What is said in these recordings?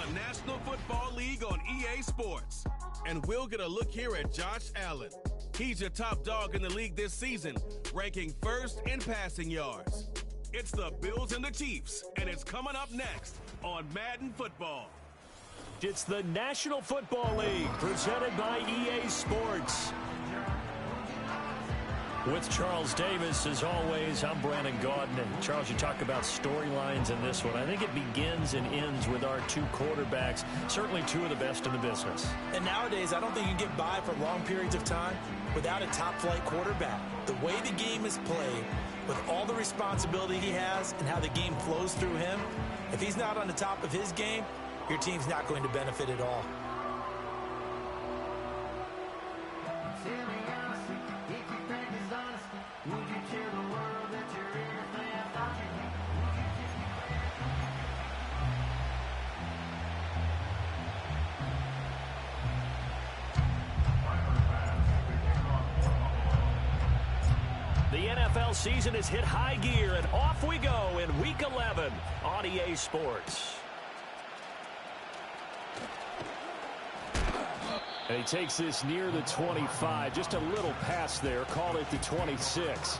the National Football League on EA Sports. And we'll get a look here at Josh Allen. He's your top dog in the league this season, ranking first in passing yards. It's the Bills and the Chiefs, and it's coming up next on Madden Football. It's the National Football League, presented by EA Sports. With Charles Davis, as always, I'm Brandon Gaudin. And Charles, you talk about storylines in this one. I think it begins and ends with our two quarterbacks, certainly two of the best in the business. And nowadays, I don't think you can get by for long periods of time without a top-flight quarterback. The way the game is played, with all the responsibility he has and how the game flows through him, if he's not on the top of his game, your team's not going to benefit at all. The NFL season has hit high gear, and off we go in Week 11 on EA Sports. And he takes this near the 25, just a little pass there, call it the 26.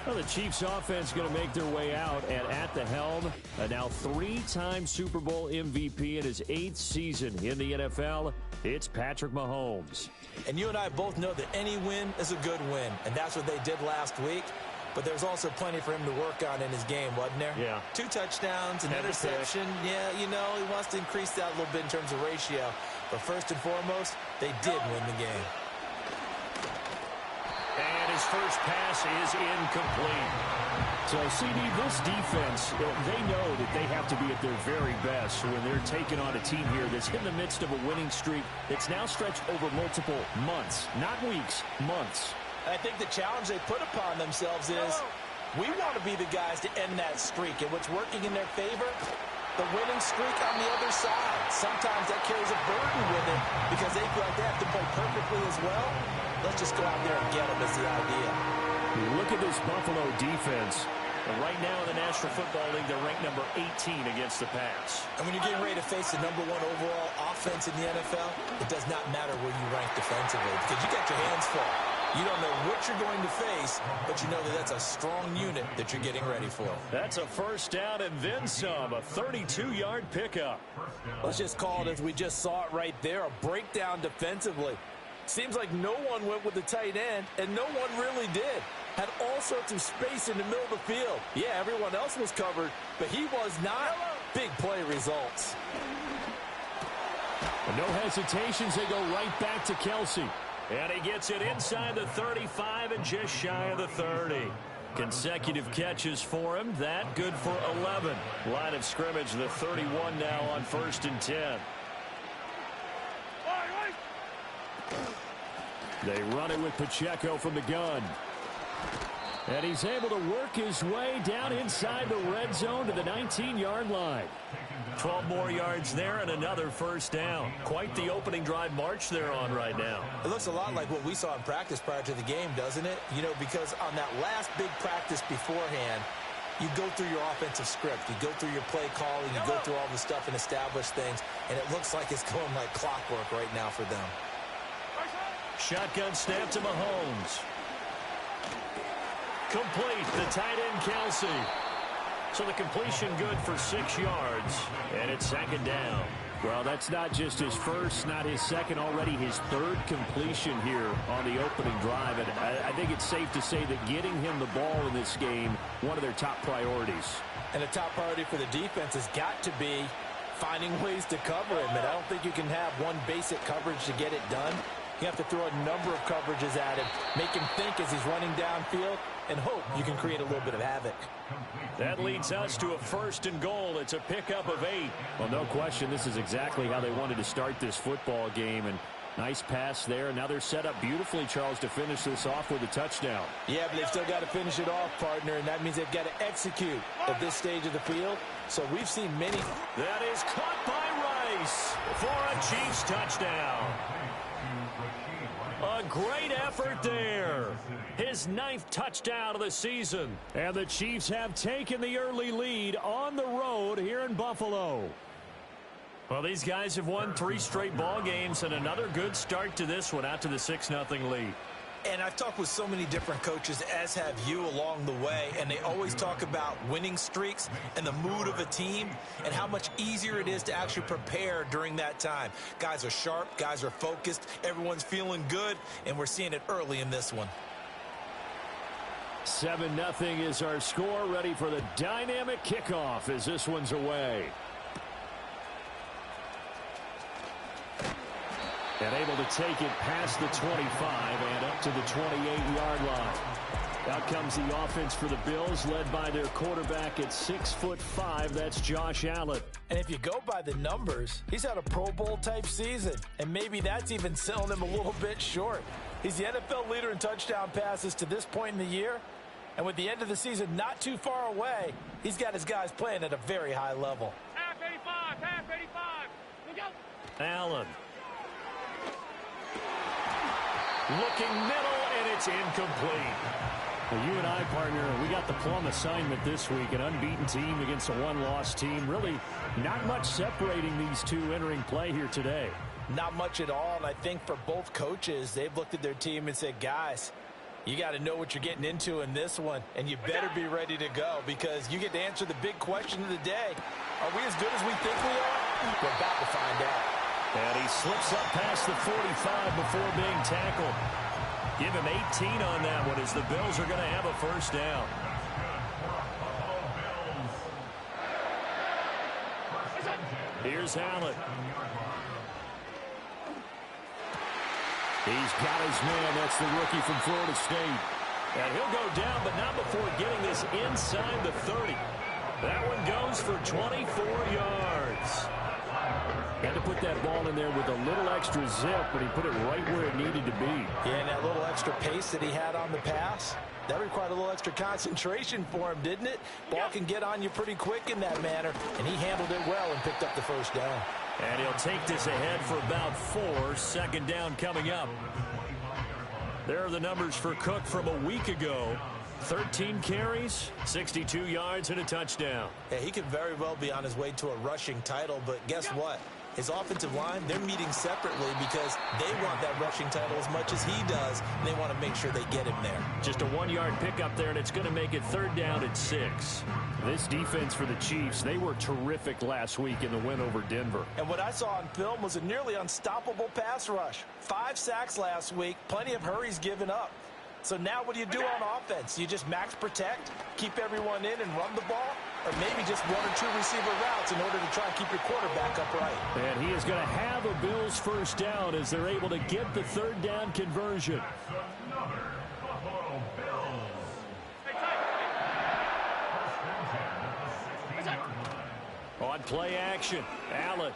Well, the Chiefs offense going to make their way out, and at the helm, a now three-time Super Bowl MVP in his 8th season in the NFL, it's Patrick Mahomes. And you and I both know that any win is a good win, and that's what they did last week. But there's also plenty for him to work on in his game, wasn't there? Yeah. 2 touchdowns, an interception. Yeah, you know, he wants to increase that a little bit in terms of ratio. But first and foremost, they did win the game. And his first pass is incomplete. So, CD, this defense, they know that they have to be at their very best when they're taking on a team here that's in the midst of a winning streak that's now stretched over multiple months, not weeks, months. I think the challenge they put upon themselves is we want to be the guys to end that streak. And what's working in their favor? The winning streak on the other side. Sometimes that carries a burden with it because they feel like they have to play perfectly as well. Let's just go out there and get them is the idea. Look at this Buffalo defense. And right now in the National Football League, they're ranked number 18 against the pass. And when you're getting ready to face the number 1 overall offense in the NFL, it does not matter where you rank defensively because you got your hands full. You don't know what you're going to face, but you know that that's a strong unit that you're getting ready for. That's a first down and then some, a 32-yard pickup. Let's just call it as we just saw it right there, a breakdown defensively. Seems like no one went with the tight end, and no one really did. Had all sorts of space in the middle of the field. Yeah, everyone else was covered, but he was not. Big play results. And no hesitations, they go right back to Kelsey. And he gets it inside the 35 and just shy of the 30. Consecutive catches for him. That good for 11. Line of scrimmage, the 31 now on 1st and 10. They run it with Pacheco from the gun. And he's able to work his way down inside the red zone to the 19-yard line. 12 more yards there and another first down. Quite the opening drive march they're on right now. It looks a lot like what we saw in practice prior to the game, doesn't it? You know, because on that last big practice beforehand, you go through your offensive script. You go through your play calling. You go through all the stuff and establish things. And it looks like it's going like clockwork right now for them. Shotgun snap to Mahomes. Complete, the tight end Kelsey. So the completion good for 6 yards, and it's 2nd down. Well, that's not just his first, not his second, already his 3rd completion here on the opening drive. And I think it's safe to say that getting him the ball in this game, one of their top priorities. And the top priority for the defense has got to be finding ways to cover him. And I don't think you can have one basic coverage to get it done. You have to throw a number of coverages at him, make him think as he's running downfield, and hope you can create a little bit of havoc. That leads us to a 1st and goal. It's a pickup of 8. Well, no question, this is exactly how they wanted to start this football game. And nice pass there. Now they're set up beautifully, Charles, to finish this off with a touchdown. Yeah, but they've still got to finish it off, partner, and that means they've got to execute at this stage of the field. So we've seen many. That is caught by Rice for a Chiefs touchdown. A great effort there. His 9th touchdown of the season. And the Chiefs have taken the early lead on the road here in Buffalo. Well, these guys have won 3 straight ball games and another good start to this one out to the 6-0 lead. And I've talked with so many different coaches, as have you, along the way, and they always talk about winning streaks and the mood of a team and how much easier it is to actually prepare during that time. Guys are sharp, guys are focused, everyone's feeling good, and we're seeing it early in this one. 7-0 is our score, ready for the dynamic kickoff as this one's away. And able to take it past the 25 and up to the 28-yard line. Out comes the offense for the Bills, led by their quarterback at 6'5". That's Josh Allen. And if you go by the numbers, he's had a Pro Bowl-type season. And maybe that's even selling him a little bit short. He's the NFL leader in touchdown passes to this point in the year. And with the end of the season not too far away, he's got his guys playing at a very high level. Half 85, half 85. Look out. Allen. Looking middle, and it's incomplete. Well, you and I, partner, we got the plum assignment this week. An unbeaten team against a one-loss team. Really not much separating these two entering play here today. Not much at all, and I think for both coaches, they've looked at their team and said, guys, you got to know what you're getting into in this one, and you better be ready to go because you get to answer the big question of the day. Are we as good as we think we are? We're about to find out. And he slips up past the 45 before being tackled. Give him 18 on that one as the Bills are going to have a first down. Here's Allen. He's got his man. That's the rookie from Florida State. And he'll go down, but not before getting this inside the 30. That one goes for 24 yards. Had to put that ball in there with a little extra zip, but he put it right where it needed to be. Yeah, and that little extra pace that he had on the pass, that required a little extra concentration for him, didn't it? Ball can get on you pretty quick in that manner, and he handled it well and picked up the first down. And he'll take this ahead for about 4. Second down coming up. There are the numbers for Cook from a week ago. 13 carries, 62 yards, and a touchdown. Yeah, he could very well be on his way to a rushing title, but guess what? His offensive line, they're meeting separately because they want that rushing title as much as he does, and they want to make sure they get him there. Just a 1-yard pickup there, and it's going to make it third down at 6. This defense for the Chiefs, they were terrific last week in the win over Denver. And what I saw on film was a nearly unstoppable pass rush. 5 sacks last week, plenty of hurries given up. So now what do you do on offense? You just max protect, keep everyone in and run the ball, or maybe just 1 or 2 receiver routes in order to try and keep your quarterback upright. And he is going to have a Bills first down as they're able to get the third down conversion. On play action, Allen.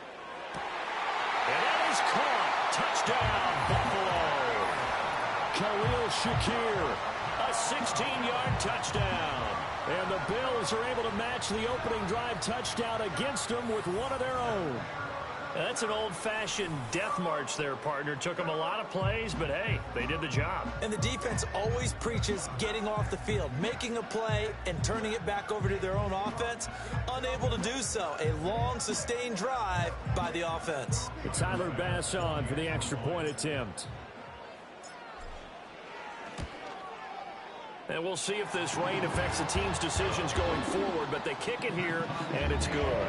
And that is caught. Touchdown, Buffalo. Khalil Shakir, a 16-yard touchdown. And the Bills are able to match the opening drive touchdown against them with one of their own. That's an old-fashioned death march there, partner. Took them a lot of plays, but hey, they did the job. And the defense always preaches getting off the field, making a play, and turning it back over to their own offense. Unable to do so. A long, sustained drive by the offense. Tyler Bass on for the extra point attempt. And we'll see if this rain affects the team's decisions going forward, but they kick it here, and it's good.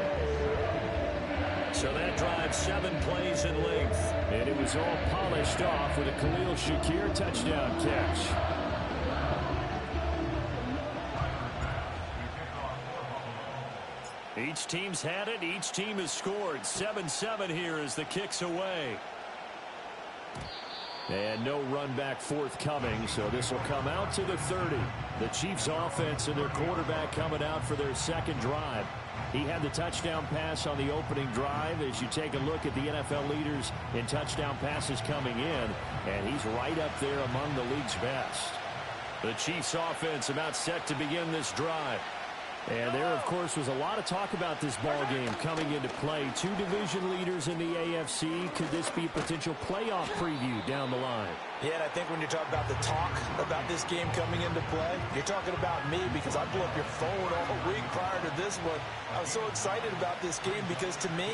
So that drive 7 plays in length. And it was all polished off with a Khalil Shakir touchdown catch. Each team's had it. Each team has scored. 7-7 here as the kick's away. And no run back forthcoming, so this will come out to the 30. The Chiefs offense and their quarterback coming out for their second drive. He had the touchdown pass on the opening drive. As you take a look at the NFL leaders in touchdown passes coming in, and he's right up there among the league's best. The Chiefs offense about set to begin this drive. And there, of course, was a lot of talk about this ball game coming into play. 2 division leaders in the AFC. Could this be a potential playoff preview down the line? Yeah, and I think when you talk about the talk about this game coming into play, you're talking about me because I blew up your phone all week prior to this this one. I was so excited about this game because, to me,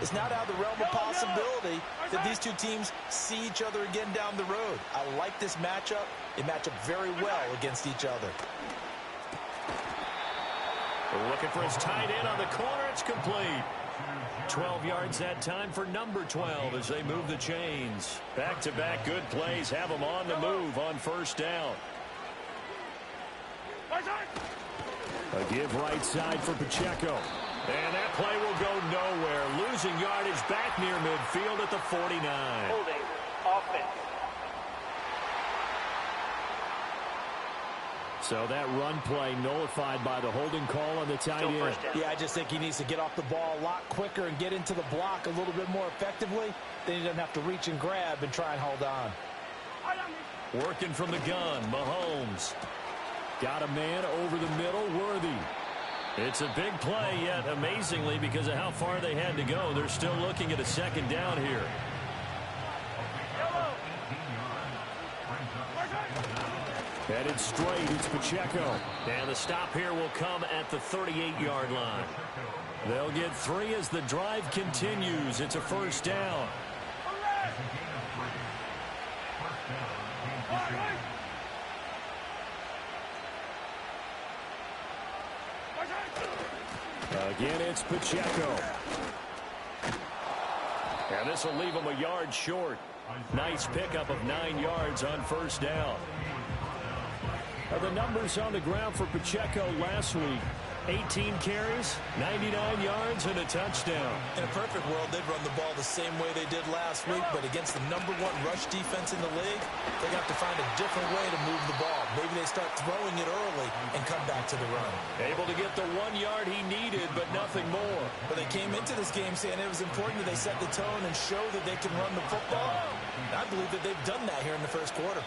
it's not out of the realm of possibility that these two teams see each other again down the road. I like this matchup. They match up very well against each other. We're looking for his tight end on the corner. It's complete. 12 yards that time for number 12 as they move the chains. Back-to-back good plays have them on the move on first down. A give right side for Pacheco. And that play will go nowhere. Losing yardage back near midfield at the 49. Holding offense. So that run play nullified by the holding call on the tight end. Yeah, I just think he needs to get off the ball a lot quicker and get into the block a little bit more effectively. Then he doesn't have to reach and grab and try and hold on. Working from the gun, Mahomes. Got a man over the middle, Worthy. It's a big play, yet amazingly, because of how far they had to go, they're still looking at a second down here. Headed straight, it's Pacheco. And the stop here will come at the 38-yard line. They'll get 3 as the drive continues. It's a first down. Again, it's Pacheco. And this will leave him a yard short. Nice pickup of 9 yards on first down. The numbers on the ground for Pacheco last week. 18 carries, 99 yards, and a touchdown. In a perfect world, they'd run the ball the same way they did last week, but against the #1 rush defense in the league, they're going to have to find a different way to move the ball. Maybe they start throwing it early and come back to the run. Able to get the 1 yard he needed, but nothing more. But they came into this game saying it was important that they set the tone and show that they can run the football. I believe that they've done that here in the first quarter.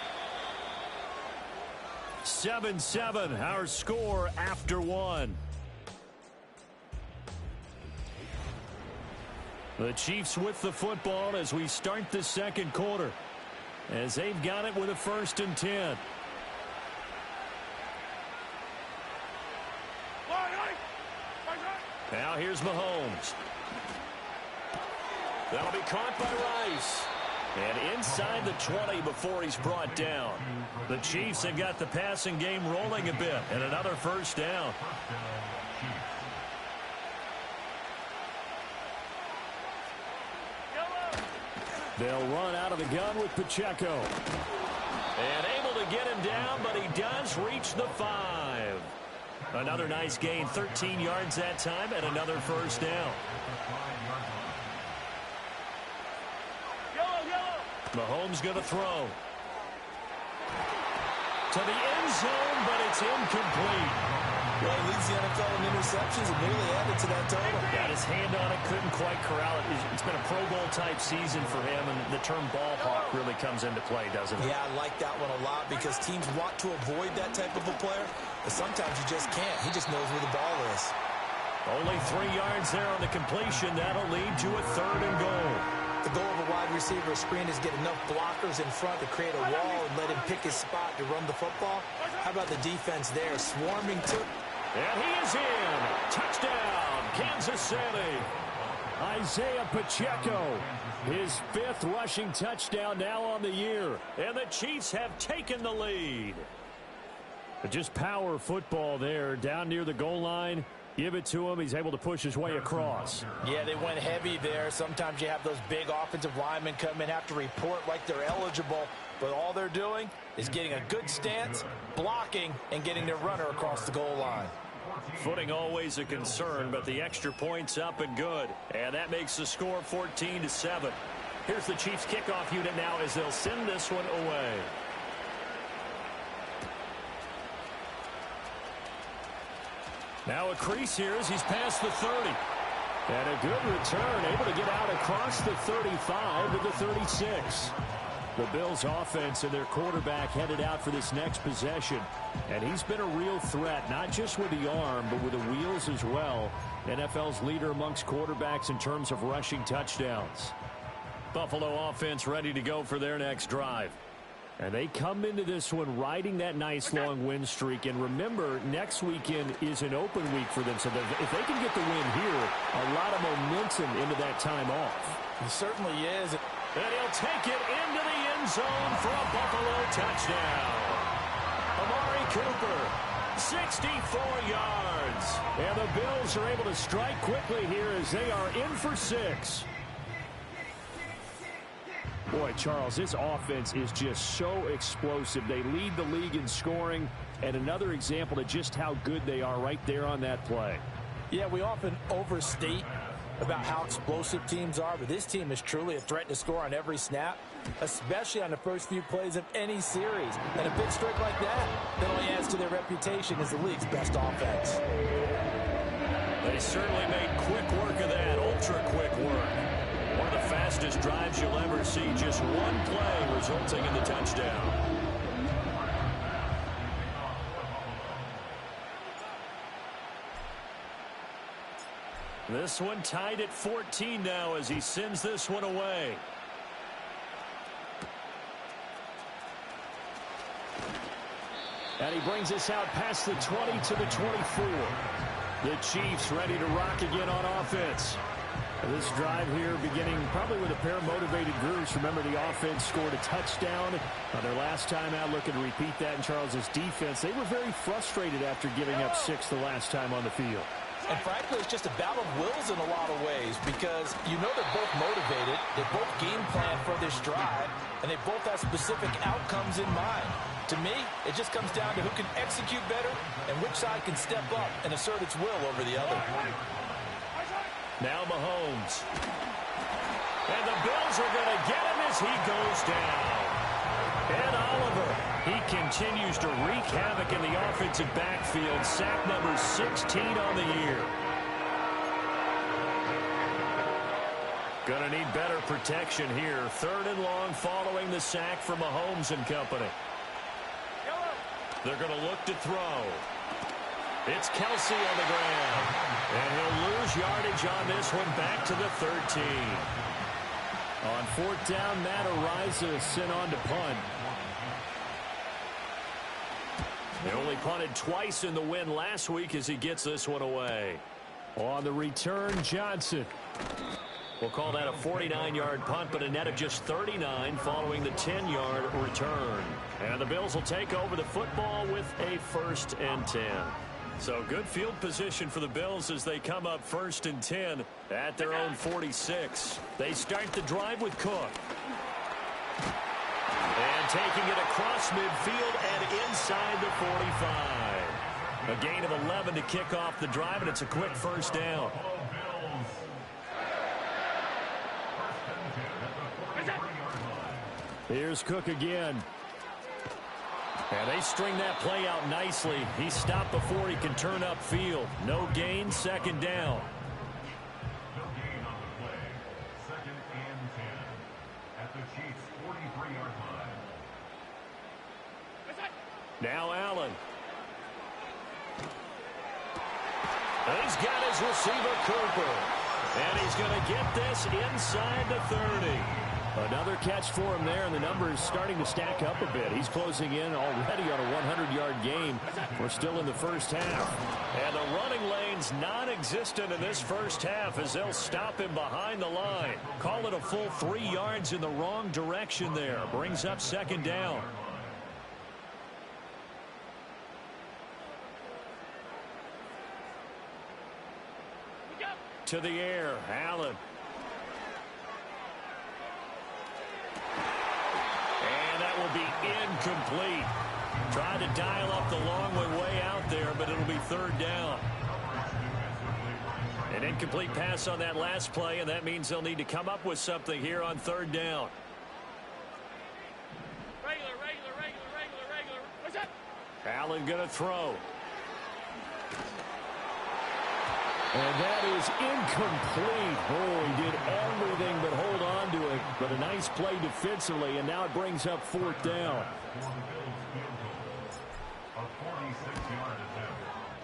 7-7, our score after 1. The Chiefs with the football as we start the second quarter, as they've got it with a 1st and 10. Now here's Mahomes. That'll be caught by Rice. And inside the 20 before he's brought down. The Chiefs have got the passing game rolling a bit, and another first down. They'll run out of the gun with Pacheco. And able to get him down, but he does reach the 5. Another nice gain, 13 yards that time, and another first down. Mahomes going to throw. To the end zone, but it's incomplete. Well, he leads the NFL in interceptions and nearly added to that total. Got his hand on it, couldn't quite corral it. It's been a Pro Bowl-type season for him, and the term ball hawk really comes into play, doesn't it? Yeah, I like that one a lot because teams want to avoid that type of a player, but sometimes you just can't. He just knows where the ball is. Only 3 yards there on the completion. That'll lead to a 3rd and goal. The goal of a wide receiver screen is get enough blockers in front to create a wall and let him pick his spot to run the football. How about the defense there, swarming to... And he is in. Touchdown, Kansas City. Isaiah Pacheco, his 5th rushing touchdown now on the year. And the Chiefs have taken the lead. But just power football there down near the goal line. Give it to him. He's able to push his way across. Yeah, they went heavy there. Sometimes you have those big offensive linemen come in, have to report like they're eligible. But all they're doing is getting a good stance, blocking, and getting their runner across the goal line. Footing always a concern, but the extra point's up and good. And that makes the score 14-7. Here's the Chiefs kickoff unit now as they'll send this one away. Now a crease here as he's past the 30. And a good return, able to get out across the 35 to the 36. The Bills offense and their quarterback headed out for this next possession. And he's been a real threat, not just with the arm, but with the wheels as well. NFL's leader amongst quarterbacks in terms of rushing touchdowns. Buffalo offense ready to go for their next drive. And they come into this one riding that nice long win streak. And remember, next weekend is an open week for them. So if they can get the win here, a lot of momentum into that time off. It certainly is. And he'll take it into the end zone for a Buffalo touchdown. Amari Cooper, 64 yards. And the Bills are able to strike quickly here as they are in for 6. Boy, Charles, this offense is just so explosive. They lead the league in scoring, and another example of just how good they are right there on that play. Yeah, we often overstate about how explosive teams are, but this team is truly a threat to score on every snap, especially on the first few plays of any series. And a big streak like that only adds to their reputation as the league's best offense. They certainly made quick work of that, ultra-quick work. One of the fastest drives you'll ever see, just one play resulting in the touchdown. This one tied at 14 now as he sends this one away. And he brings us out past the 20 to the 24. The Chiefs ready to rock again on offense. This drive here beginning probably with a pair of motivated groups. Remember, the offense scored a touchdown on their last time out, looking to repeat that in Charles's defense. They were very frustrated after giving up 6 the last time on the field. And frankly, it's just a battle of wills in a lot of ways because you know they're both motivated, they both game plan for this drive, and they both have specific outcomes in mind. To me, it just comes down to who can execute better and which side can step up and assert its will over the other. Now Mahomes. And the Bills are going to get him as he goes down. And Oliver, he continues to wreak havoc in the offensive backfield. Sack number 16 on the year. Going to need better protection here. 3rd and long following the sack from Mahomes and company. They're going to look to throw. It's Kelsey on the ground. And he'll lose yardage on this one back to the 13. On 4th down, Matt Araiza sent on to punt. They only punted twice in the win last week as he gets this one away. On the return, Johnson. We'll call that a 49-yard punt, but a net of just 39 following the 10-yard return. And the Bills will take over the football with a 1st and 10. So good field position for the Bills as they come up 1st and 10 at their own 46. They start the drive with Cook. And taking it across midfield and inside the 45. A gain of 11 to kick off the drive, and it's a quick 1st down. Here's Cook again. And they string that play out nicely. He's stopped before he can turn upfield. No gain, 2nd down. No gain on the play. 2nd and 10 at the Chiefs' 43-yard line. Now Allen. He's got his receiver, Cooper. And he's going to get this inside the 30. Another catch for him there, and the numbers starting to stack up a bit. He's closing in already on a 100-yard game. We're still in the first half. And the running lane's non-existent in this first half as they'll stop him behind the line. Call it a full 3 yards in the wrong direction there. Brings up 2nd down. To the air, Allen. Will be incomplete. Tried to dial up the long way out there, but it'll be 3rd down. An incomplete pass on that last play, and that means they'll need to come up with something here on 3rd down. Regular. What's that? Allen going to throw. And that is incomplete. Oh, he did everything but hold on to it. But a nice play defensively, and now it brings up 4th down.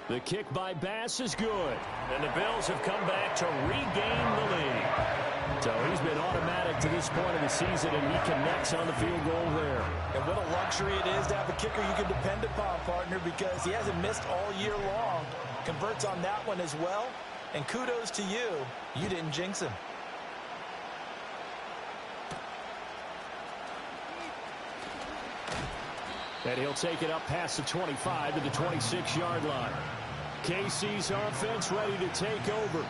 The kick by Bass is good. And the Bills have come back to regain the lead. So he's been automatic to this point of the season, and he connects on the field goal there. And what a luxury it is to have a kicker you can depend upon, partner, because he hasn't missed all year long. Converts on that one as well. And kudos to you. You didn't jinx him. And he'll take it up past the 25 to the 26-yard line. KC's offense ready to take over.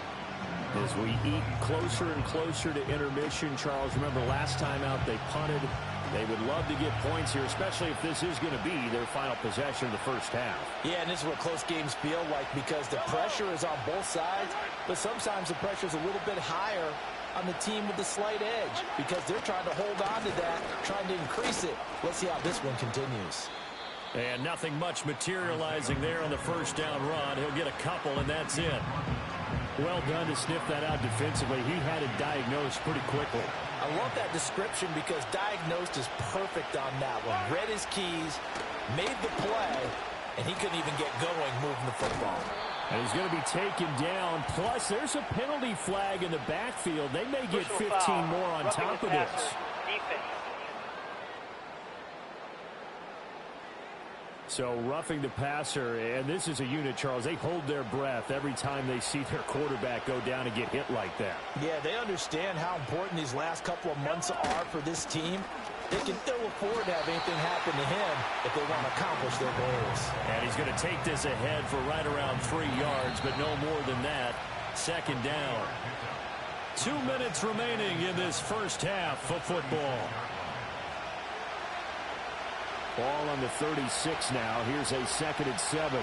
As we eat closer and closer to intermission, Charles, remember last time out they punted. They would love to get points here, especially if this is going to be their final possession of the first half. Yeah, and this is what close games feel like because the pressure is on both sides, but sometimes the pressure is a little bit higher on the team with the slight edge because they're trying to hold on to that, trying to increase it. Let's see how this one continues. And nothing much materializing there on the first down run. He'll get a couple, and that's it. Well done to sniff that out defensively. He had it diagnosed pretty quickly. I love that description because diagnosed is perfect on that one. Read his keys, made the play, and he couldn't even get going moving the football. And he's going to be taken down. Plus, there's a penalty flag in the backfield. They may get 15 more on top of this. So roughing the passer, and this is a unit, Charles. They hold their breath every time they see their quarterback go down and get hit like that. Yeah, they understand how important these last couple of months are for this team. They can ill afford to have anything happen to him if they want to accomplish their goals. And he's going to take this ahead for right around 3 yards, but no more than that. Second down. 2 minutes remaining in this first half of football. Ball on the 36 now. Here's a 2nd and 7.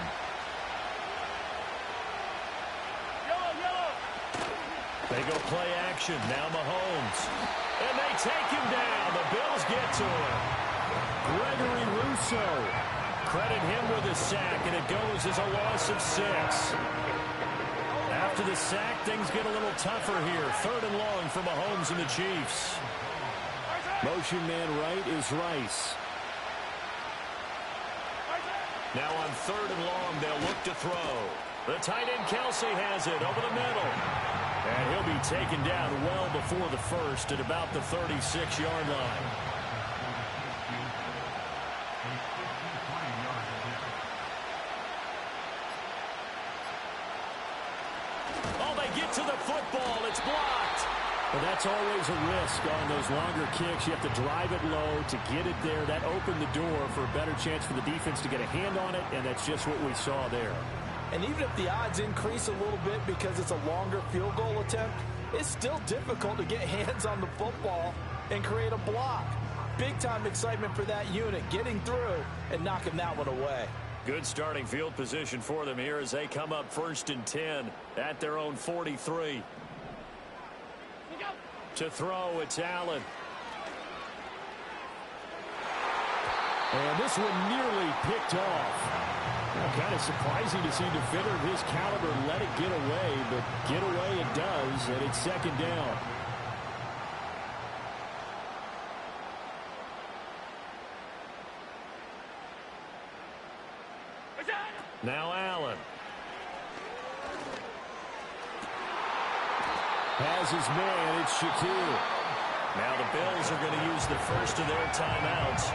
They go play action. Now Mahomes. And they take him down. The Bills get to him. Gregory Rousseau. Credit him with a sack, and it goes as a loss of 6. After the sack, things get a little tougher here. 3rd and long for Mahomes and the Chiefs. Motion man right is Rice. Now on 3rd and long, they'll look to throw. The tight end Kelsey has it over the middle. And he'll be taken down well before the first at about the 36-yard line. Oh, they get to the football. It's blocked. Well, that's always a risk on those longer kicks. You have to drive it low to get it there. That opened the door for a better chance for the defense to get a hand on it, and that's just what we saw there. And even if the odds increase a little bit because it's a longer field goal attempt, it's still difficult to get hands on the football and create a block. Big-time excitement for that unit, getting through and knocking that one away. Good starting field position for them here as they come up 1st and 10 at their own 43. To throw, it's Allen. And this one nearly picked off. Well, kind of surprising to see a defender of his caliber let it get away, but get away it does, and it's 2nd down. Now Allen. Has his man, it's Shaquille. Now the Bills are going to use the first of their timeouts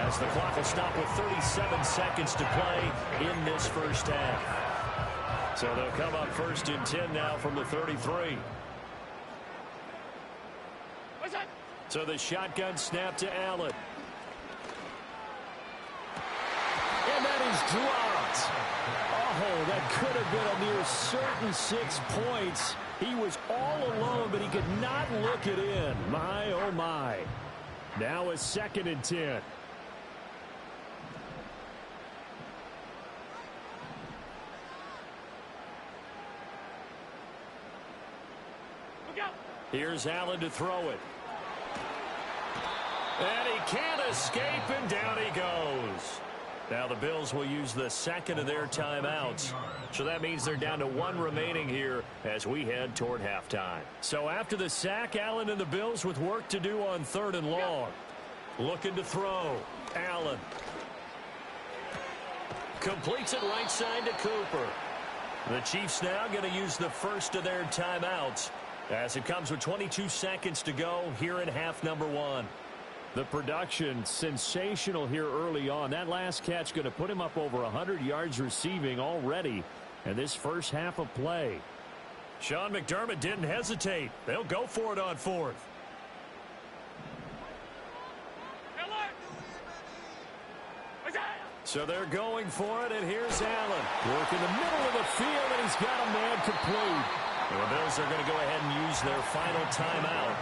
as the clock will stop with 37 seconds to play in this first half. So they'll come up 1st and 10 now from the 33. So the shotgun snap to Allen. And that is dropped. Oh, that could have been a near certain 6 points. He was all alone, but he could not look it in. My, oh, my. Now a 2nd and 10. Here's Allen to throw it. And he can't escape, and down he goes. Now the Bills will use the 2nd of their timeouts. So that means they're down to 1 remaining here as we head toward halftime. So after the sack, Allen and the Bills with work to do on 3rd and long. Looking to throw. Allen. Completes it right side to Cooper. The Chiefs now going to use the first of their timeouts As it comes with 22 seconds to go here in half number one. The production sensational here early on. That last catch going to put him up over 100 yards receiving already in this first half of play. Sean McDermott didn't hesitate. They'll go for it on fourth. So they're going for it, and here's Allen. Work in the middle of the field, and he's got a man complete. The Bills are going to go ahead and use their final timeout.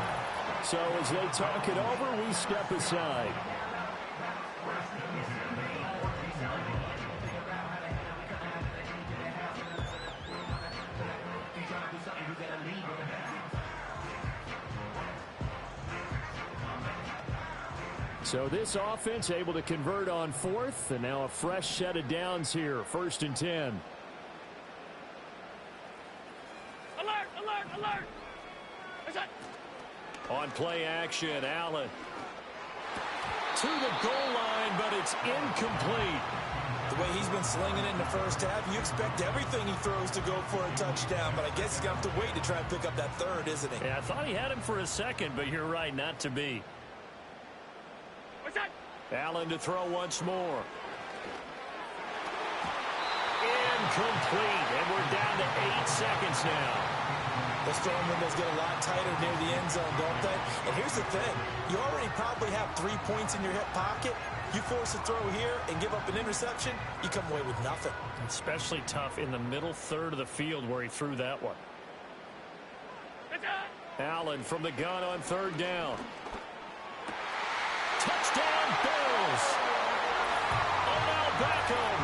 So as they talk it over, we step aside. So this offense able to convert on fourth, and now a fresh set of downs here, 1st and 10. Alert, alert, alert! On play action, Allen to the goal line, but it's incomplete. The way he's been slinging it in the first half, you expect everything he throws to go for a touchdown, but I guess he's going to have to wait to try and pick up that third, isn't he? Yeah, I thought he had him for a second, but you're right, not to be. Allen to throw once more. Incomplete, and we're down to 8 seconds now. Those throwing windows get a lot tighter near the end zone, don't they? And here's the thing. You already probably have 3 points in your hip pocket. You force a throw here and give up an interception, you come away with nothing. Especially tough in the middle third of the field where he threw that one. Allen from the gun on 3rd down. Touchdown, Bills! Odell Beckham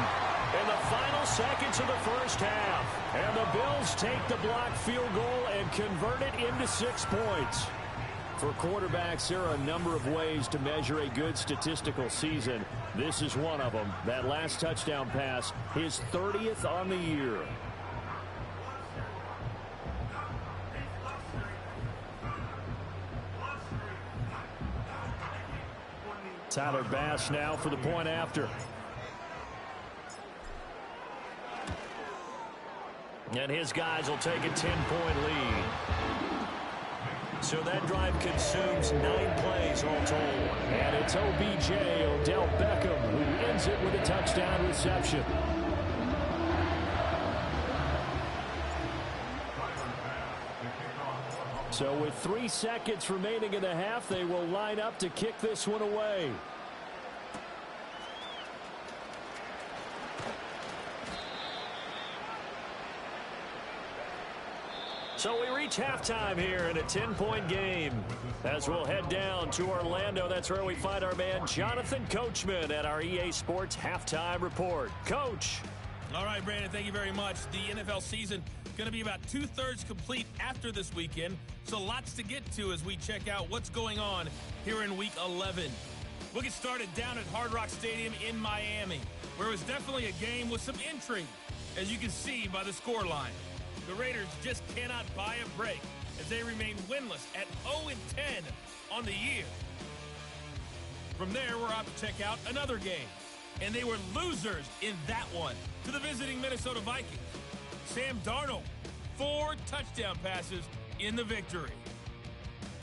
in the final seconds of the first half. And the Bills take the blocked field goal and convert it into 6 points. For quarterbacks, there are a number of ways to measure a good statistical season. This is one of them. That last touchdown pass, his 30th on the year. Tyler Bass now for the point after. And his guys will take a 10-point lead. So that drive consumes 9 plays all told. And it's OBJ, Odell Beckham, who ends it with a touchdown reception. So with 3 seconds remaining in the half, they will line up to kick this one away. So we reach halftime here in a 10-point game. As we'll head down to Orlando, that's where we find our man Jonathan Coachman at our EA Sports Halftime Report. Coach. All right, Brandon, thank you very much. The NFL season going to be about 2/3 complete after this weekend, so lots to get to as we check out what's going on here in Week 11. We'll get started down at Hard Rock Stadium in Miami, where it was definitely a game with some intrigue, as you can see by the scoreline. The Raiders just cannot buy a break as they remain winless at 0-10 on the year. From there, we're off to check out another game, and they were losers in that one to the visiting Minnesota Vikings. Sam Darnold, 4 touchdown passes in the victory.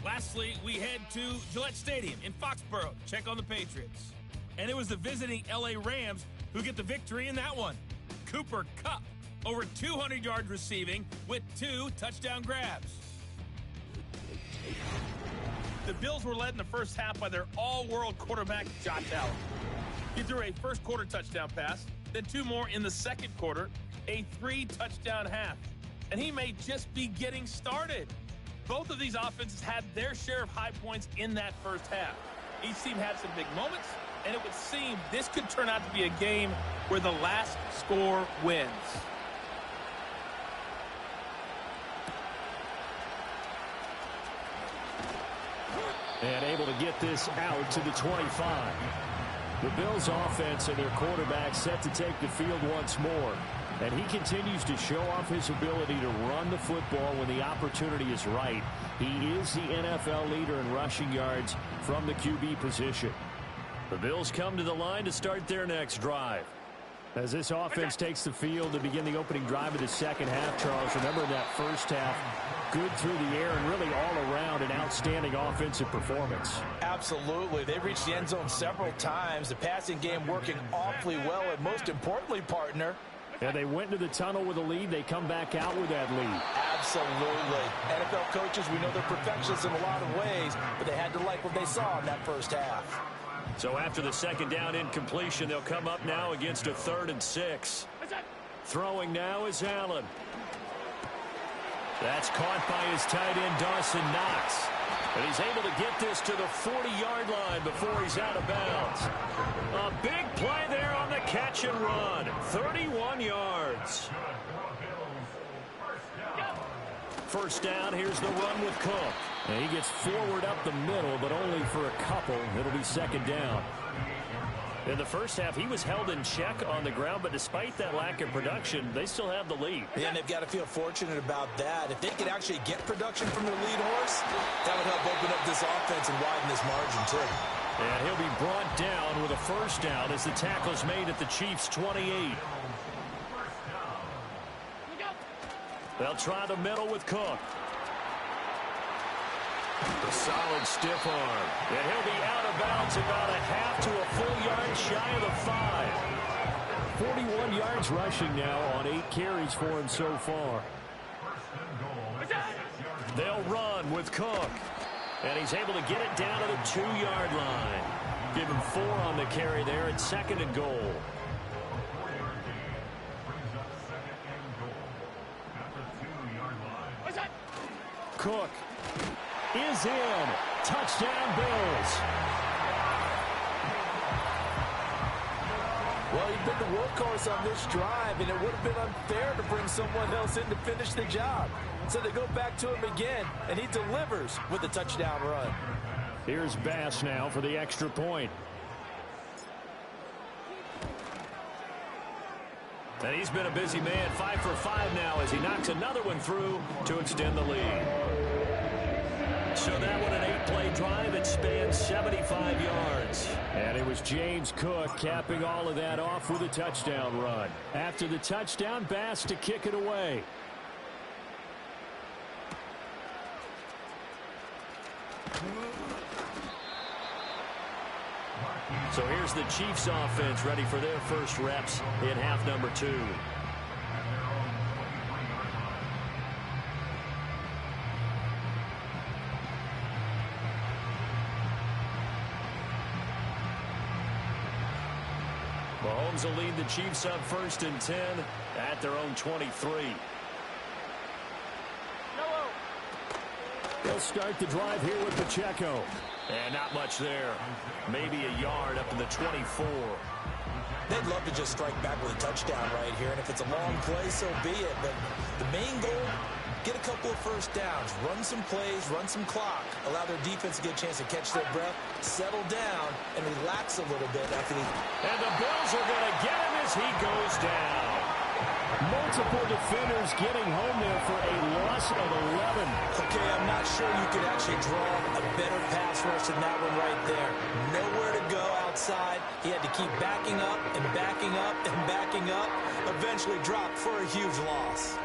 Lastly, we head to Gillette Stadium in Foxborough to check on the Patriots. And it was the visiting LA Rams who get the victory in that one. Cooper Kupp, over 200 yards receiving with 2 touchdown grabs. The Bills were led in the first half by their all-world quarterback, Josh Allen. He threw a first-quarter touchdown pass, then 2 more in the second quarter, a 3-touchdown half. And he may just be getting started. Both of these offenses had their share of high points in that first half. Each team had some big moments, and it would seem this could turn out to be a game where the last score wins. And able to get this out to the 25. The Bills offense and their quarterback set to take the field once more. And he continues to show off his ability to run the football when the opportunity is right. He is the NFL leader in rushing yards from the QB position. The Bills come to the line to start their next drive. As this offense takes the field to begin the opening drive of the second half, Charles, remember that first half, good through the air and really all around an outstanding offensive performance. Absolutely. They reached the end zone several times. The passing game working awfully well, and most importantly, partner, yeah, they went into the tunnel with a lead. They come back out with that lead. Absolutely. NFL coaches, we know they're perfectionists in a lot of ways, but they had to like what they saw in that first half. So after the second down incompletion, they'll come up now against a 3rd and 6. Throwing now is Allen. That's caught by his tight end, Dawson Knox. And he's able to get this to the 40-yard line before he's out of bounds. A big play there on the catch and run. 31 yards. First down, here's the run with Cook. And he gets forward up the middle, but only for a couple. It'll be second down. In the first half, he was held in check on the ground, but despite that lack of production, they still have the lead. Yeah, and they've got to feel fortunate about that. If they could actually get production from their lead horse, that would help open up this offense and widen this margin, too. And he'll be brought down with a first down as the tackle's made at the Chiefs' 28. They'll try the middle with Cook. A solid stiff arm. And he'll be out of bounds about a half to a full yard shy of the 5. 41 yards rushing now on 8 carries for him so far. They'll run with Cook. And he's able to get it down to the 2-yard line. Give him 4 on the carry there at 2nd and goal. Cook is in. Touchdown, Bills. Well, he's been the workhorse on this drive, and it would have been unfair to bring someone else in to finish the job. So they go back to him again, and he delivers with a touchdown run. Here's Bass now for the extra point. And he's been a busy man, 5 for 5 now as he knocks another one through to extend the lead. So that one, an 8-play drive. It spans 75 yards. And it was James Cook capping all of that off with a touchdown run. After the touchdown, Bass to kick it away. So here's the Chiefs offense ready for their first reps in half number 2. Mahomes will lead the Chiefs up 1st and 10 at their own 23. They'll start the drive here with Pacheco. And not much there. Maybe a yard up to the 24. They'd love to just strike back with a touchdown right here, and if it's a long play, so be it. But the main goal, get a couple of first downs, run some plays, run some clock, allow their defense to get a chance to catch their breath, settle down, and relax a little bit after they... And the Bills are going to get him as he goes down. Multiple defenders getting home there for a loss of 11. Okay, I'm not sure you could actually draw a better pass rush than that one right there. Nowhere to go outside. He had to keep backing up and backing up and backing up. Eventually dropped for a huge loss.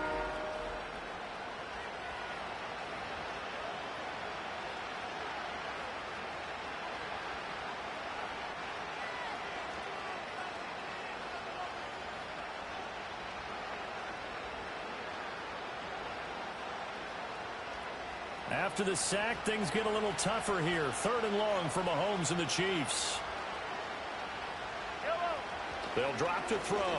After the sack, things get a little tougher here. 3rd and long for Mahomes and the Chiefs. They'll drop to throw.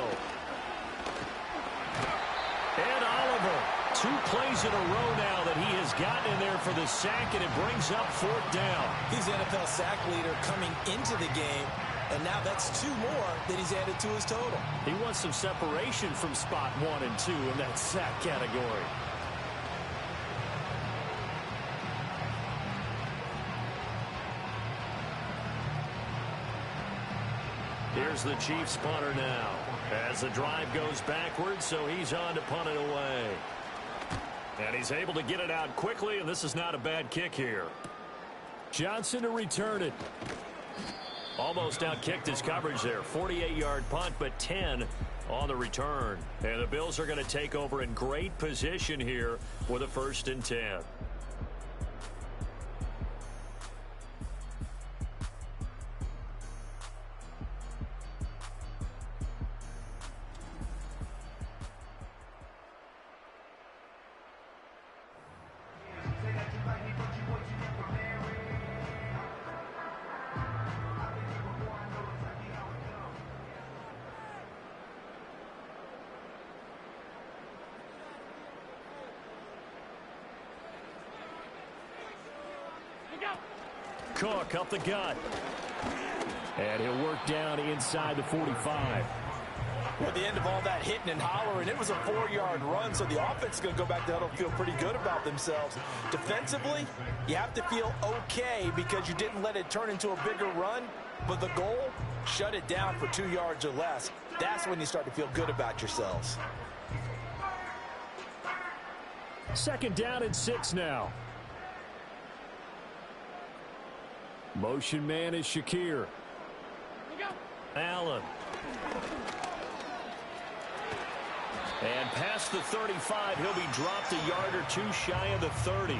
And Oliver, 2 plays in a row now that he has gotten in there for the sack, and it brings up 4th down. He's the NFL sack leader coming into the game, and now that's 2 more that he's added to his total. He wants some separation from spot 1 and 2 in that sack category. Here's the Chiefs punter now as the drive goes backwards, so he's on to punt it away. And he's able to get it out quickly, and this is not a bad kick here. Johnson to return it. Almost outkicked his coverage there. 48-yard punt, but 10 on the return. And the Bills are going to take over in great position here with a 1st and 10. Cook up the gut. And he'll work down inside the 45. At the end of all that hitting and hollering, it was a 4-yard run, so the offense is going to go back to huddle, feel pretty good about themselves. Defensively, you have to feel okay because you didn't let it turn into a bigger run, but the goal, shut it down for 2 yards or less. That's when you start to feel good about yourselves. 2nd down and 6 now. Motion man is Shakir. Allen. And past the 35, he'll be dropped a yard or 2 shy of the 30.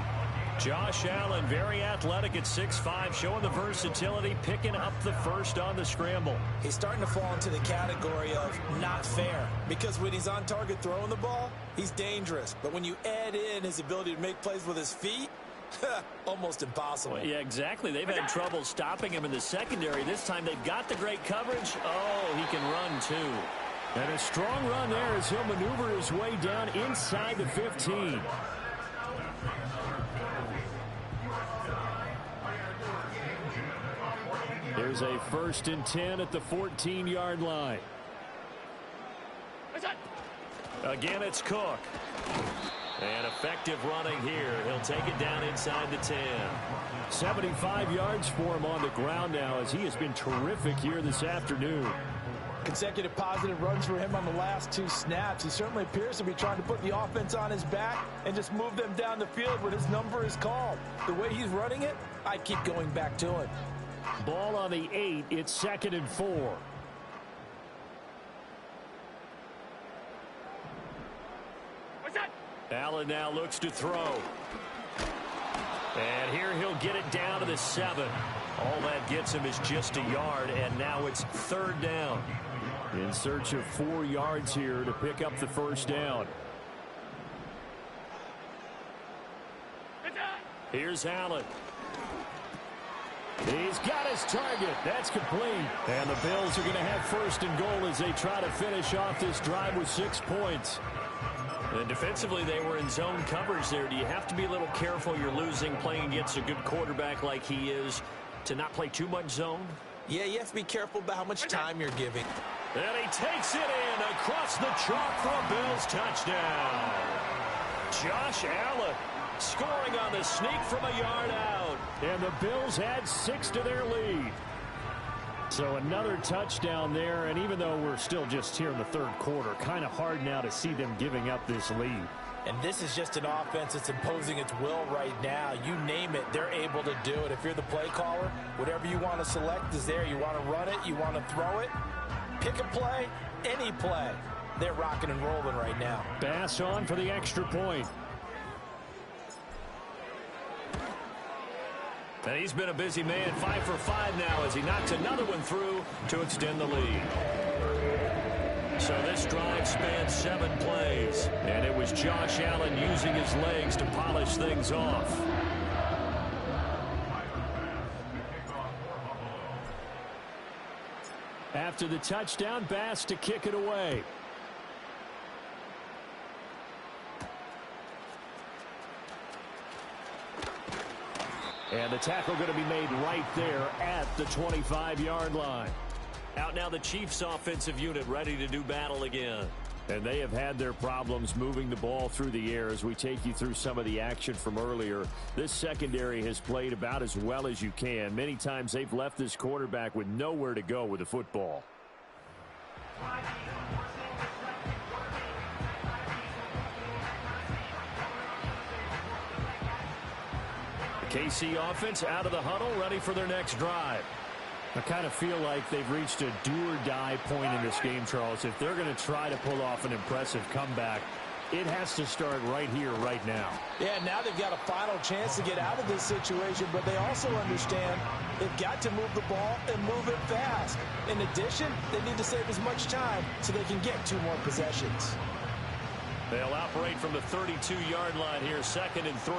Josh Allen, very athletic at 6'5", showing the versatility, picking up the 1st on the scramble. He's starting to fall into the category of not fair, because when he's on target throwing the ball, he's dangerous. But when you add in his ability to make plays with his feet, almost impossible. Well, yeah, exactly. They've had trouble stopping him in the secondary. This time they've got the great coverage. Oh, he can run too. And a strong run there as he'll maneuver his way down inside the 15. There's a 1st and 10 at the 14-yard line. Again, it's Cook. And effective running here. He'll take it down inside the 10. 75 yards for him on the ground now as he has been terrific here this afternoon. Consecutive positive runs for him on the last 2 snaps. He certainly appears to be trying to put the offense on his back and just move them down the field when his number is called. The way he's running it, I keep going back to him. Ball on the 8. It's 2nd and 4. Allen now looks to throw. And here he'll get it down to the 7. All that gets him is just a yard, and now it's 3rd down. In search of 4 yards here to pick up the 1st down. Here's Allen. He's got his target. That's complete. And the Bills are going to have 1st and goal as they try to finish off this drive with 6 points. And defensively, they were in zone coverage there. Do you have to be a little careful? You're losing playing against a good quarterback like he is to not play too much zone? Yeah, you have to be careful about how much time you're giving. And he takes it in across the chalk for a Bills touchdown. Josh Allen scoring on the sneak from a yard out. And the Bills add 6 to their lead. So another touchdown there, and even though we're still just here in the 3rd quarter, kind of hard now to see them giving up this lead. And this is just an offense that's imposing its will right now. You name it, they're able to do it. If you're the play caller, whatever you want to select is there. You want to run it, you want to throw it, pick a play, any play. They're rocking and rolling right now. Bass on for the extra point. And he's been a busy man, 5 for 5 now as he knocks another one through to extend the lead. So this drive spans 7 plays, and it was Josh Allen using his legs to polish things off. After the touchdown, Bass to kick it away. And the tackle going to be made right there at the 25-yard line. Out now the Chiefs offensive unit ready to do battle again. And they have had their problems moving the ball through the air as we take you through some of the action from earlier. This secondary has played about as well as you can. Many times they've left this quarterback with nowhere to go with the football. KC offense out of the huddle, ready for their next drive. I kind of feel like they've reached a do-or-die point in this game, Charles. If they're going to try to pull off an impressive comeback, it has to start right here, right now. Yeah, now they've got a final chance to get out of this situation, but they also understand they've got to move the ball and move it fast. In addition, they need to save as much time so they can get 2 more possessions. They'll operate from the 32-yard line here, 2nd and 3.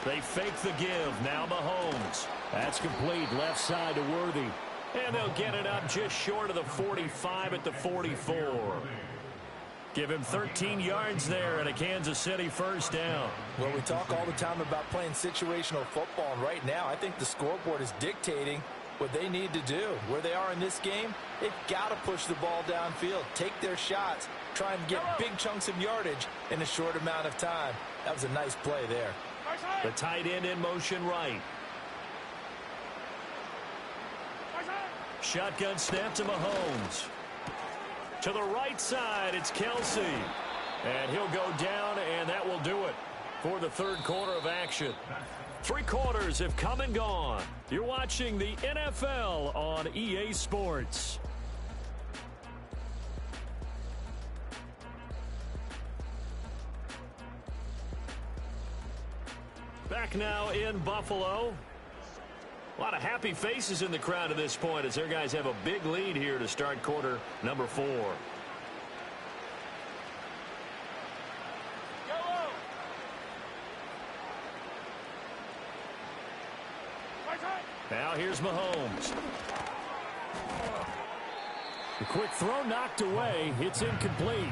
They fake the give. Now Mahomes. That's complete. Left side to Worthy. And they'll get it up just short of the 45 at the 44. Give him 13 yards there and a Kansas City first down. Well, we talk all the time about playing situational football, and right now I think the scoreboard is dictating what they need to do. Where they are in this game, they've got to push the ball downfield, take their shots, try and get big chunks of yardage in a short amount of time. That was a nice play there. The tight end in motion right. Shotgun snap to Mahomes. To the right side, it's Kelsey. And he'll go down, and that will do it for the 3rd quarter of action. 3 quarters have come and gone. You're watching the NFL on EA Sports. Back now in Buffalo. A lot of happy faces in the crowd at this point as their guys have a big lead here to start quarter number 4. Now here's Mahomes. The quick throw knocked away. It's incomplete.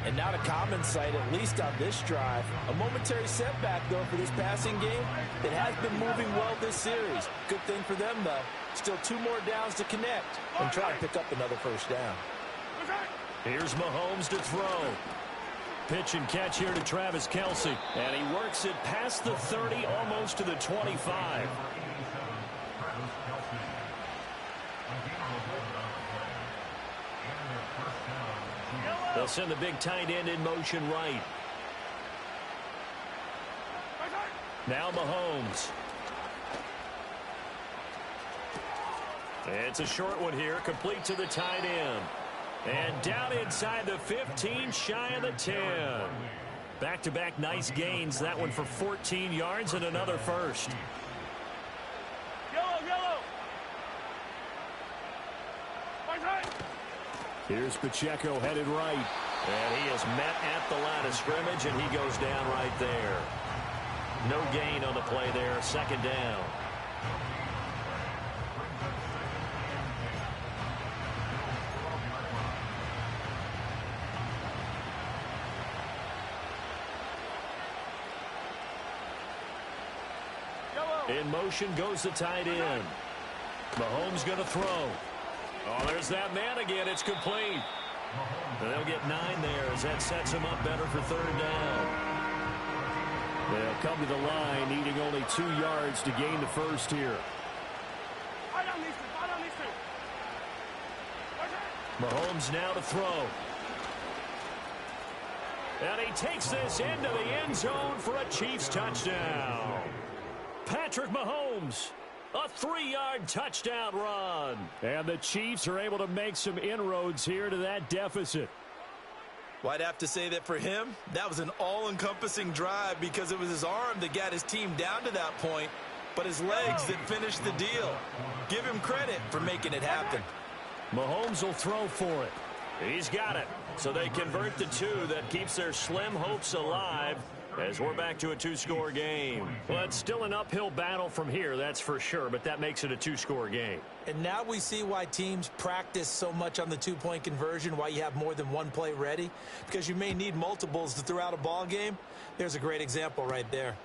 And not a common sight, at least on this drive. A momentary setback, though, for this passing game. It has been moving well this series. Good thing for them, though. Still 2 more downs to connect and try and pick up another first down. Here's Mahomes to throw. Pitch and catch here to Travis Kelsey. And he works it past the 30, almost to the 25. They'll send the big tight end in motion right. Now Mahomes. It's a short one here, complete to the tight end. And down inside the 15, shy of the 10. Back-to-back nice gains. That one for 14 yards and another first. Here's Pacheco headed right. And he is met at the line of scrimmage, and he goes down right there. No gain on the play there. 2nd down. In motion goes the tight end. Mahomes going to throw. Oh, there's that man again. It's complete. And they'll get 9 there as that sets him up better for 3rd down. They'll come to the line, needing only 2 yards to gain the first here. Mahomes now to throw. And he takes this into the end zone for a Chiefs touchdown. Patrick Mahomes. A 3-yard touchdown run. And the Chiefs are able to make some inroads here to that deficit. Well, I'd have to say that for him, that was an all-encompassing drive because it was his arm that got his team down to that point, but his legs that finished the deal. Give him credit for making it happen. Mahomes will throw for it. He's got it. So they convert the 2. That keeps their slim hopes alive as we're back to a 2-score game. Well, it's still an uphill battle from here, that's for sure, but that makes it a 2-score game. And now we see why teams practice so much on the 2-point conversion, why you have more than one play ready, because you may need multiples to throw out a ball game. There's a great example right there.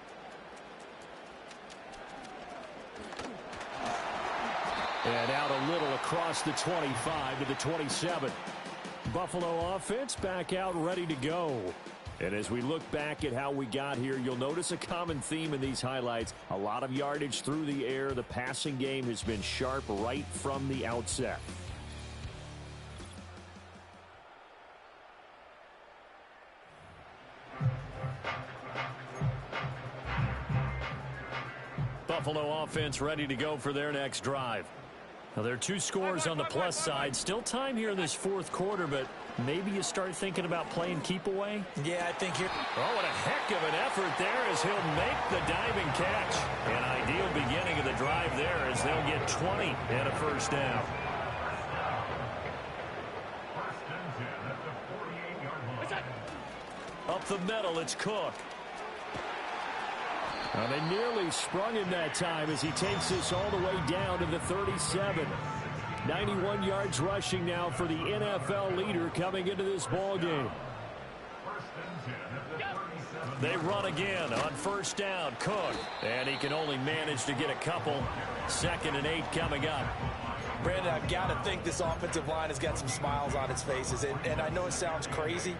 And out a little across the 25 to the 27. Buffalo offense back out ready to go. And as we look back at how we got here, you'll notice a common theme in these highlights. A lot of yardage through the air. The passing game has been sharp right from the outset. Buffalo offense ready to go for their next drive. Now, there are 2 scores on the plus side. Still time here in this fourth quarter, but maybe you start thinking about playing keep away? Yeah, I think here. Oh, what a heck of an effort there as he'll make the diving catch. An ideal beginning of the drive there as they'll get 20 and a first down. Up the middle, it's Cook. Well, they nearly sprung him that time as he takes this all the way down to the 37. 91 yards rushing now for the NFL leader coming into this ball game. They run again on first down. Cook, and he can only manage to get a couple. 2nd and 8 coming up. Brandon, I've got to think this offensive line has got some smiles on its faces. And I know it sounds crazy,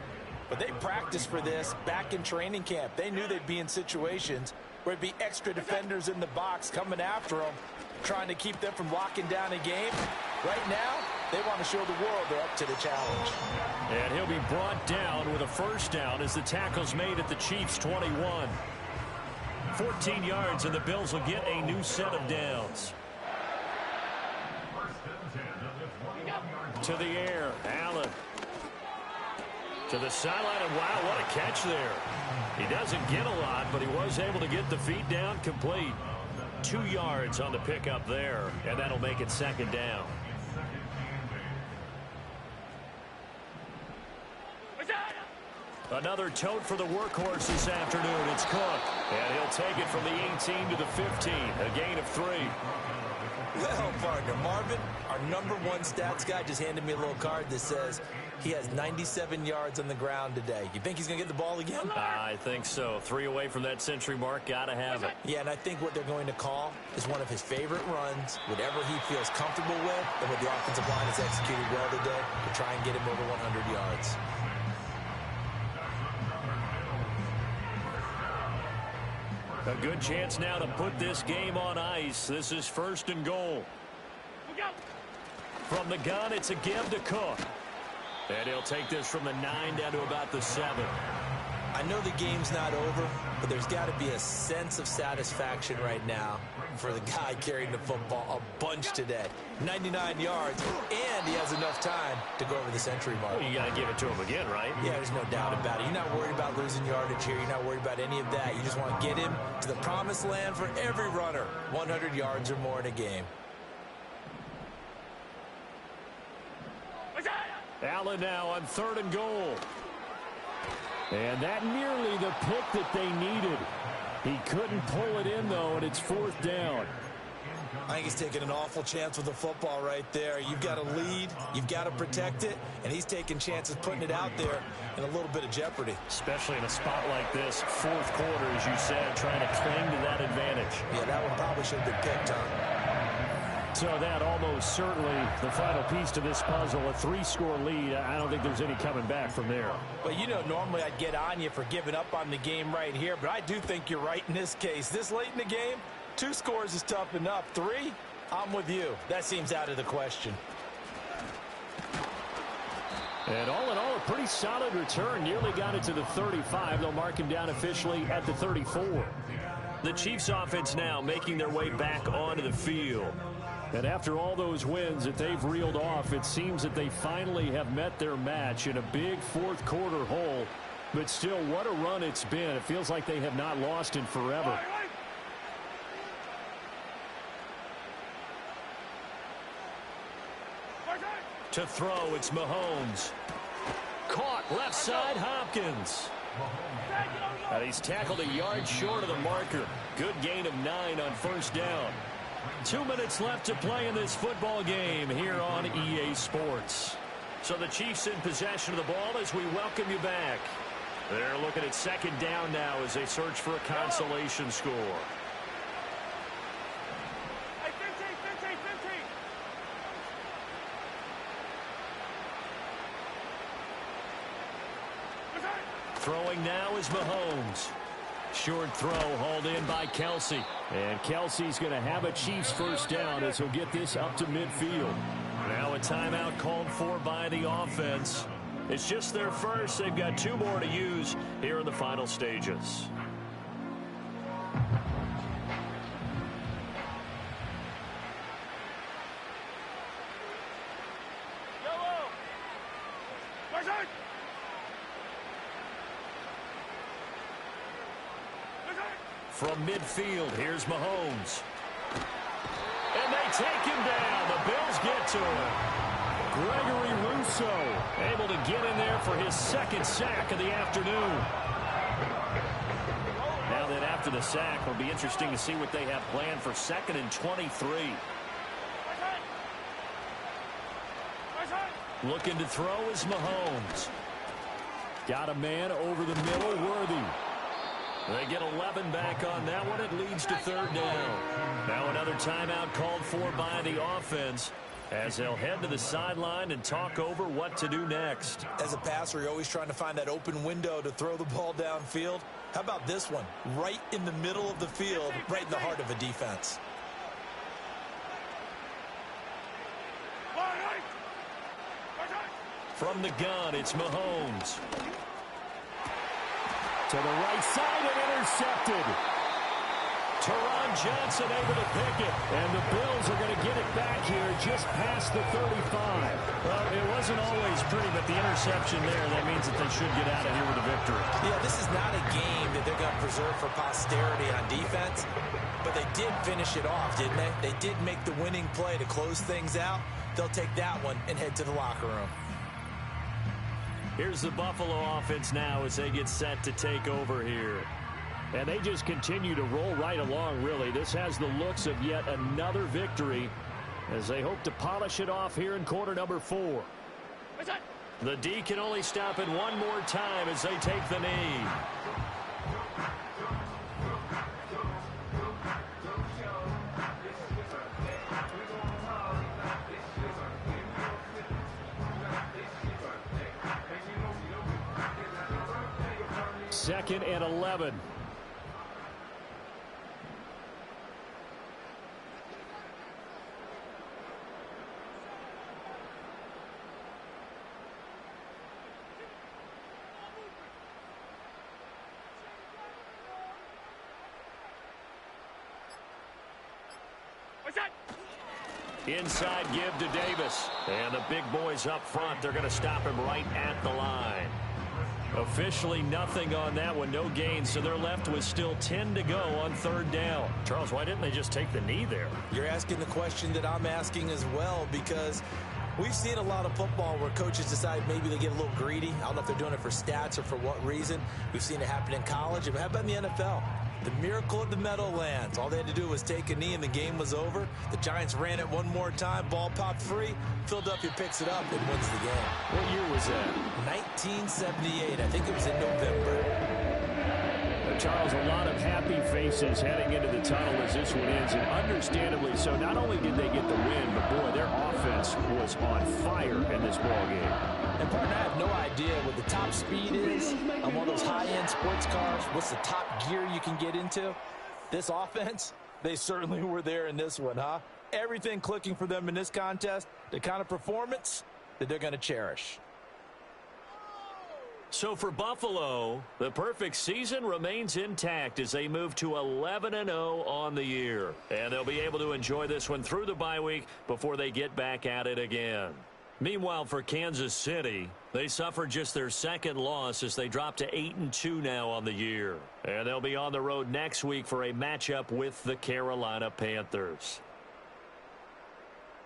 but they practiced for this back in training camp. They knew they'd be in situations where there'd be extra defenders in the box coming after them, trying to keep them from locking down a game. Right now, they want to show the world they're up to the challenge. And he'll be brought down with a first down as the tackle's made at the Chiefs' 21. 14 yards, and the Bills will get a new set of downs. To the air, Allen. To the sideline, and wow, what a catch there. He doesn't get a lot, but he was able to get the feet down complete. 2 yards on the pickup there, and that'll make it 2nd down. Another tote for the workhorse this afternoon. It's Cook, and he'll take it from the 18 to the 15, a gain of 3. Well, partner, Marvin, our #1 stats guy just handed me a little card that says he has 97 yards on the ground today. You think he's going to get the ball again? I think so. 3 away from that century mark. Got to have it. Yeah, and I think what they're going to call is one of his favorite runs, whatever he feels comfortable with, and what the offensive line has executed well today to try and get him over 100 yards. A good chance now to put this game on ice. This is 1st and goal. From the gun, it's a give to Cook. And he'll take this from the 9 down to about the 7. I know the game's not over, but there's got to be a sense of satisfaction right now for the guy carrying the football a bunch today. 99 yards, and he has enough time to go over the century mark. Well, you got to give it to him again, right? Yeah, there's no doubt about it. You're not worried about losing yardage here. You're not worried about any of that. You just want to get him to the promised land for every runner. 100 yards or more in a game. Allen now on 3rd and goal. And that nearly the pick that they needed. He couldn't pull it in, though, and it's 4th down. I think he's taking an awful chance with the football right there. You've got to lead, you've got to protect it, and he's taking chances putting it out there in a little bit of jeopardy. Especially in a spot like this, 4th quarter, as you said, trying to cling to that advantage. Yeah, that one probably should have been picked, huh? So that almost certainly the final piece to this puzzle, a 3-score lead. I don't think there's any coming back from there. But, you know, normally I'd get on you for giving up on the game right here, but I do think you're right in this case. This late in the game, 2 scores is tough enough. 3, I'm with you. That seems out of the question. And all in all, a pretty solid return. Nearly got it to the 35. They'll mark him down officially at the 34. The Chiefs offense now making their way back onto the field. And after all those wins that they've reeled off, it seems that they finally have met their match in a big 4th quarter hole. But still, what a run it's been. It feels like they have not lost in forever. To throw, it's Mahomes. Caught left side, Hopkins. And he's tackled a yard short of the marker. Good gain of 9 on 1st down. 2 minutes left to play in this football game here on EA Sports. So the Chiefs in possession of the ball as we welcome you back. They're looking at 2nd down now as they search for a consolation score. Hey, 15. Throwing now is Mahomes. Short throw hauled in by Kelsey. And Kelsey's going to have a Chiefs first down as he'll get this up to midfield. Now a timeout called for by the offense. It's just their first. They've got 2 more to use here in the final stages. From midfield, here's Mahomes. And they take him down. The Bills get to him. Gregory Rousseau able to get in there for his second sack of the afternoon. Now that after the sack, it'll be interesting to see what they have planned for 2nd and 23. Looking to throw is Mahomes. Got a man over the middle, Worthy. They get 11 back on that one. It leads to 3rd down. Now another timeout called for by the offense as they'll head to the sideline and talk over what to do next. As a passer, you're always trying to find that open window to throw the ball downfield. How about this one? Right in the middle of the field, right in the heart of a defense. From the gun, it's Mahomes. To the right side and intercepted. Teron Johnson able to pick it. And the Bills are going to get it back here just past the 35. Well, it wasn't always pretty, but the interception there, that means that they should get out of here with a victory. Yeah, this is not a game that they're going to preserve for posterity on defense, but they did finish it off, didn't they? They did make the winning play to close things out. They'll take that one and head to the locker room. Here's the Buffalo offense now as they get set to take over here. And they just continue to roll right along, really. This has the looks of yet another victory as they hope to polish it off here in quarter number 4. The D can only stop it one more time as they take the knee. Second and 11. Inside give to Davis. And the big boys up front, they're going to stop him right at the line. Officially nothing on that one, no gain, so they're left with still 10 to go on 3rd down. Charles, why didn't they just take the knee there? You're asking the question that I'm asking as well, because we've seen a lot of football where coaches decide maybe they get a little greedy. I don't know if they're doing it for stats or for what reason. We've seen it happen in college. How about in the NFL? The miracle of the Meadowlands. All they had to do was take a knee and the game was over. The Giants ran it one more time. Ball popped free. Philadelphia picks it up and wins the game. What year was that? 1978. I think it was in November. Charles, a lot of happy faces heading into the tunnel as this one ends, and understandably so. Not only did they get the win, but boy, their offense was on fire in this ballgame. And partner, I have no idea what the top speed is on one of those high-end sports cars. What's the top gear you can get into? This offense, they certainly were there in this one, huh? Everything clicking for them in this contest, the kind of performance that they're going to cherish. So for Buffalo, the perfect season remains intact as they move to 11-0 on the year. And they'll be able to enjoy this one through the bye week before they get back at it again. Meanwhile, for Kansas City, they suffered just their 2nd loss as they drop to 8-2 now on the year. And they'll be on the road next week for a matchup with the Carolina Panthers.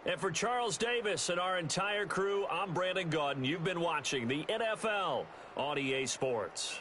And for Charles Davis and our entire crew, I'm Brandon Gaudin. You've been watching the NFL on EA Sports.